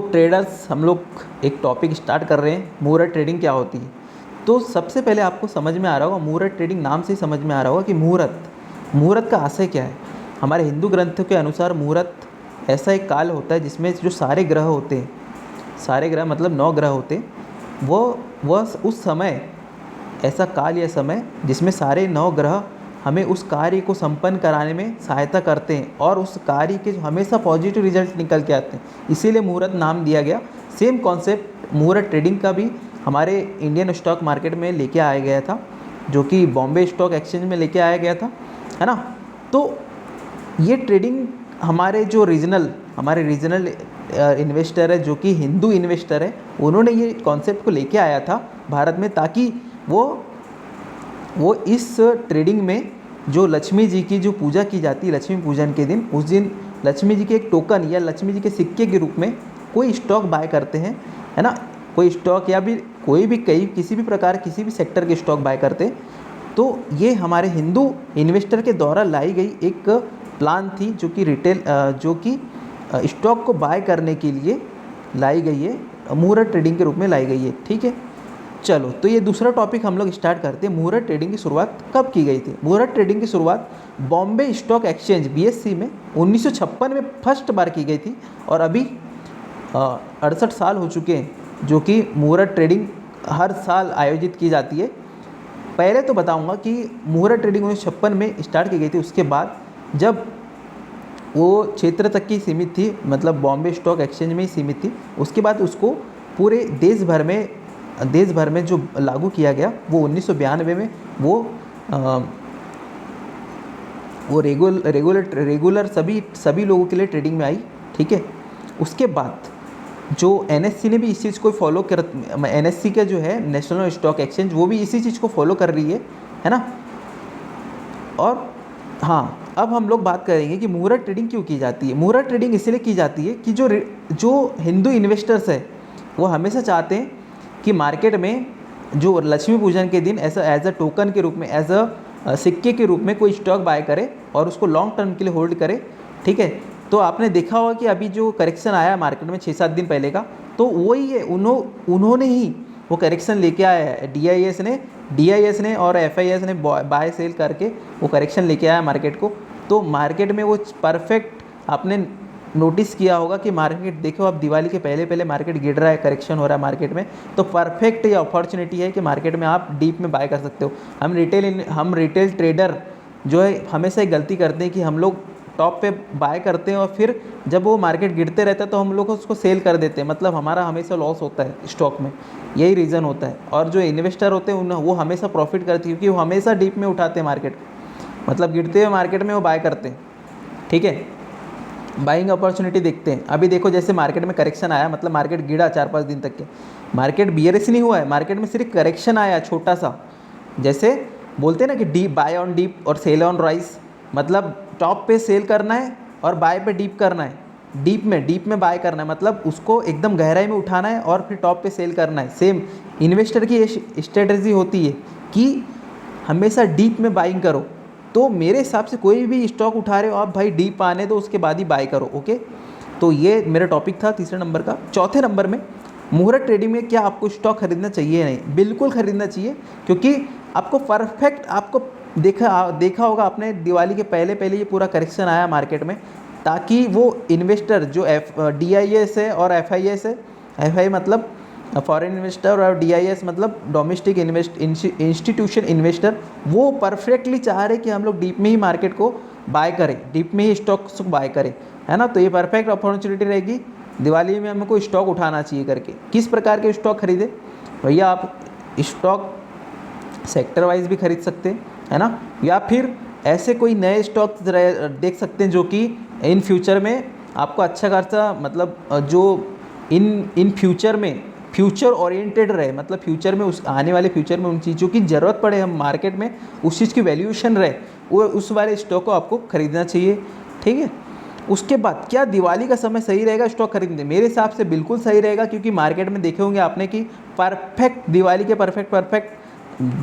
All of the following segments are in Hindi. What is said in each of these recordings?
ट्रेडर्स, हम लोग एक टॉपिक स्टार्ट कर रहे हैं, मुहूर्त ट्रेडिंग क्या होती है। तो सबसे पहले आपको समझ में आ रहा होगा, मुहूर्त ट्रेडिंग नाम से ही समझ में आ रहा होगा कि मुहूर्त का आशय क्या है। हमारे हिंदू ग्रंथों के अनुसार मुहूर्त ऐसा एक काल होता है जिसमें जो सारे ग्रह होते हैं, सारे ग्रह मतलब 9 ग्रह होते हैं, वह उस समय, ऐसा काल या समय जिसमें सारे 9 ग्रह हमें उस कार्य को संपन्न कराने में सहायता करते हैं और उस कार्य के हमेशा पॉजिटिव रिजल्ट निकल के आते हैं, इसीलिए मुहूर्त नाम दिया गया। सेम कॉन्सेप्ट मुहूर्त ट्रेडिंग का भी हमारे इंडियन स्टॉक मार्केट में लेके आया गया था, जो कि बॉम्बे स्टॉक एक्सचेंज में लेके आया गया था, है ना। तो ये ट्रेडिंग हमारे रीजनल इन्वेस्टर है, जो कि हिंदू इन्वेस्टर है, उन्होंने ये कॉन्सेप्ट को लेके आया था भारत में, ताकि वो इस ट्रेडिंग में जो लक्ष्मी जी की जो पूजा की जाती है, लक्ष्मी पूजन के दिन, उस दिन लक्ष्मी जी के एक टोकन या लक्ष्मी जी के सिक्के के रूप में कोई स्टॉक बाय करते हैं, है ना। कोई स्टॉक या भी किसी भी प्रकार, किसी भी सेक्टर के स्टॉक बाय करते हैं। तो ये हमारे हिंदू इन्वेस्टर के द्वारा लाई गई एक प्लान थी, जो कि स्टॉक को बाय करने के लिए लाई गई है, मुहूर्त ट्रेडिंग के रूप में लाई गई है, ठीक है। चलो, तो ये दूसरा टॉपिक हम लोग स्टार्ट करते हैं। मुहूर्त ट्रेडिंग की शुरुआत कब की गई थी? मुहूर्त ट्रेडिंग की शुरुआत बॉम्बे स्टॉक एक्सचेंज BSE में 1956 में फर्स्ट बार की गई थी, और अभी 68 साल हो चुके हैं जो कि मुहूर्त ट्रेडिंग हर साल आयोजित की जाती है। पहले तो बताऊंगा कि मुहूर्त ट्रेडिंग 1956 में स्टार्ट की गई थी, उसके बाद जब वो क्षेत्र तक की सीमित थी, मतलब बॉम्बे स्टॉक एक्सचेंज में ही सीमित थी, उसके बाद उसको पूरे देश भर में जो लागू किया गया, वो 1992 में वो रेगुलर सभी लोगों के लिए ट्रेडिंग में आई, ठीक है। उसके बाद जो NSE ने भी इस चीज़ को फॉलो कर, NSE का जो है नेशनल स्टॉक एक्सचेंज, वो भी इसी चीज़ को फॉलो कर रही है ना। और हाँ, अब हम लोग बात करेंगे कि मुहूर्त ट्रेडिंग क्यों की जाती है। मुहूर्त ट्रेडिंग इसलिए की जाती है कि जो हिंदू इन्वेस्टर्स है, वो हमेशा चाहते हैं कि मार्केट में जो लक्ष्मी पूजन के दिन एज अ टोकन के रूप में, एज अ सिक्के के रूप में कोई स्टॉक बाय करे और उसको लॉन्ग टर्म के लिए होल्ड करे, ठीक है। तो आपने देखा होगा कि अभी जो करेक्शन आया मार्केट में 6-7 दिन पहले का, तो वही है, उन्होंने ही वो करेक्शन लेके आया है। DIS ने और FIS ने बाय सेल करके वो करेक्शन लेके आया मार्केट को। तो मार्केट में वो परफेक्ट, आपने नोटिस किया होगा कि मार्केट, देखो आप, दिवाली के पहले मार्केट गिर रहा है, करेक्शन हो रहा है मार्केट में, तो परफेक्ट ये अपॉर्चुनिटी है कि मार्केट में आप डीप में बाय कर सकते हो। हम रिटेल ट्रेडर जो है हमेशा एक गलती करते हैं कि हम लोग टॉप पे बाय करते हैं और फिर जब वो मार्केट गिरते रहता है तो हम लोग उसको सेल कर देते हैं, मतलब हमारा हमेशा लॉस होता है स्टॉक में, यही रीज़न होता है। और जो इन्वेस्टर होते हैं वो हमेशा प्रॉफिट करते हैं, क्योंकि वो हमेशा डीप में उठाते हैं मार्केट, मतलब गिरते हुए मार्केट में वो बाय करते हैं, ठीक है, बाइंग अपॉर्चुनिटी देखते हैं। अभी देखो, जैसे मार्केट में करेक्शन आया, मतलब मार्केट गिरा 4-5 दिन तक के, मार्केट बियरिश नहीं हुआ है, मार्केट में सिर्फ करेक्शन आया छोटा सा। जैसे बोलते हैं ना कि डीप, बाय ऑन डीप और सेल ऑन राइज, मतलब टॉप पे सेल करना है और बाय पे डीप करना है, डीप में बाय करना है, मतलब उसको एकदम गहराई में उठाना है और फिर टॉप पे सेल करना है। सेम इन्वेस्टर की ये स्ट्रेटजी होती है कि हमेशा डीप में बाइंग करो। तो मेरे हिसाब से कोई भी स्टॉक उठा रहे हो आप, भाई डीप आने दो, उसके बाद ही बाय करो, ओके। तो ये मेरा टॉपिक था तीसरे नंबर का। चौथे नंबर में, मुहूर्त ट्रेडिंग में क्या आपको स्टॉक खरीदना चाहिए? नहीं, बिल्कुल खरीदना चाहिए, क्योंकि आपको परफेक्ट, आपको देखा होगा आपने, दिवाली के पहले ये पूरा करेक्शन आया मार्केट में, ताकि वो इन्वेस्टर जो DIS है और FIS है, FI मतलब फॉरेन इन्वेस्टर और DIS मतलब डोमेस्टिक इंस्टीट्यूशन इन्वेस्टर, वो परफेक्टली चाह रहे कि हम लोग डीप में ही मार्केट को बाय करें, डीप में ही स्टॉक्स को बाय करें, है ना। तो ये परफेक्ट अपॉर्चुनिटी रहेगी दिवाली में हमको स्टॉक उठाना चाहिए करके। किस प्रकार के स्टॉक खरीदे भैया? आप स्टॉक सेक्टर वाइज भी खरीद सकते हैं, है ना, या फिर ऐसे कोई नए स्टॉक देख सकते हैं जो कि इन फ्यूचर में आपको अच्छा खासा, मतलब जो इन फ्यूचर में फ्यूचर ओरिएंटेड रहे, मतलब फ्यूचर में, उस आने वाले फ्यूचर में उन चीज़ों की ज़रूरत पड़े हम मार्केट में, उस चीज़ की वैल्यूएशन रहे, वो उस वाले स्टॉक को आपको खरीदना चाहिए, ठीक है। उसके बाद क्या दिवाली का समय सही रहेगा स्टॉक खरीदने? मेरे हिसाब से बिल्कुल सही रहेगा, क्योंकि मार्केट में देखे होंगे आपने कि परफेक्ट दिवाली के परफेक्ट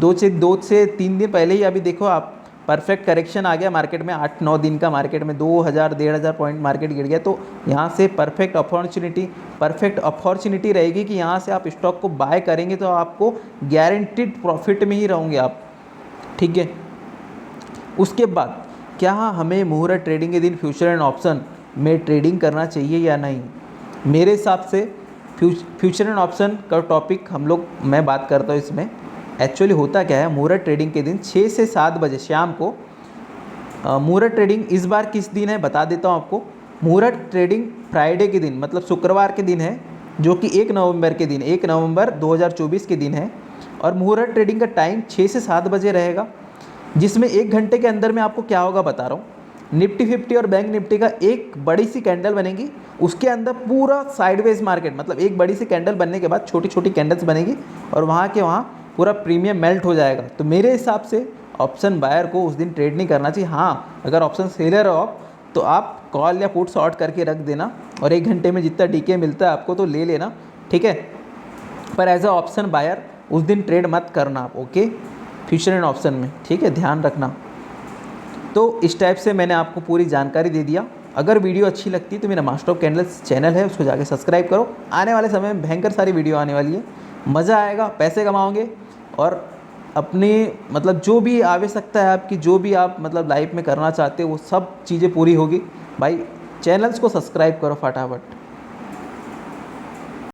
2 से 3 दिन पहले ही, अभी देखो आप, परफेक्ट करेक्शन आ गया मार्केट में, 8-9 दिन का मार्केट में 2000-1500 पॉइंट मार्केट गिर गया, तो यहाँ से परफेक्ट अपॉर्चुनिटी रहेगी कि यहाँ से आप स्टॉक को बाय करेंगे तो आपको गारंटीड प्रॉफिट में ही रहोगे आप, ठीक है। उसके बाद क्या हमें मुहूर्त ट्रेडिंग के दिन फ्यूचर एंड ऑप्शन में ट्रेडिंग करना चाहिए या नहीं? मेरे हिसाब से फ्यूचर एंड ऑप्शन का टॉपिक मैं बात करता हूँ इसमें। एक्चुअली होता क्या है, मुहूर्त ट्रेडिंग के दिन 6 से 7 बजे शाम को मुहूर्त ट्रेडिंग इस बार किस दिन है बता देता हूँ आपको। मुहूर्त ट्रेडिंग फ्राइडे के दिन मतलब शुक्रवार के दिन है, जो कि 1 नवंबर के दिन 1 नवंबर 2024 के दिन है। और मुहूर्त ट्रेडिंग का टाइम 6 से 7 बजे रहेगा, जिसमें 1 घंटे के अंदर में आपको क्या होगा बता रहा हूँ। निफ्टी 50 और बैंक निफ्टी का एक बड़ी सी कैंडल बनेगी, उसके अंदर पूरा साइडवेज मार्केट, मतलब एक बड़ी सी कैंडल बनने के बाद छोटी छोटी कैंडल्स बनेगी और वहाँ के वहाँ पूरा प्रीमियम मेल्ट हो जाएगा। तो मेरे हिसाब से ऑप्शन बायर को उस दिन ट्रेड नहीं करना चाहिए। हाँ, अगर ऑप्शन सेलर हो आप तो आप कॉल या पुट शॉर्ट करके रख देना और 1 घंटे में जितना डीके मिलता है आपको तो ले लेना, ठीक है। पर एज अ ऑप्शन बायर उस दिन ट्रेड मत करना आप, ओके, फ्यूचर एंड ऑप्शन में, ठीक है, ध्यान रखना। तो इस टाइप से मैंने आपको पूरी जानकारी दे दिया। अगर वीडियो अच्छी लगती है तो मेरा मास्टर ऑफ कैंडल्स चैनल है, उसको जाके सब्सक्राइब करो। आने वाले समय में भयंकर सारी वीडियो आने वाली है, मज़ा आएगा, पैसे कमाओगे और अपनी मतलब जो भी आवश्यकता है आपकी, जो भी आप मतलब लाइफ में करना चाहते हो वो सब चीज़ें पूरी होगी। भाई चैनल्स को सब्सक्राइब करो फटाफट।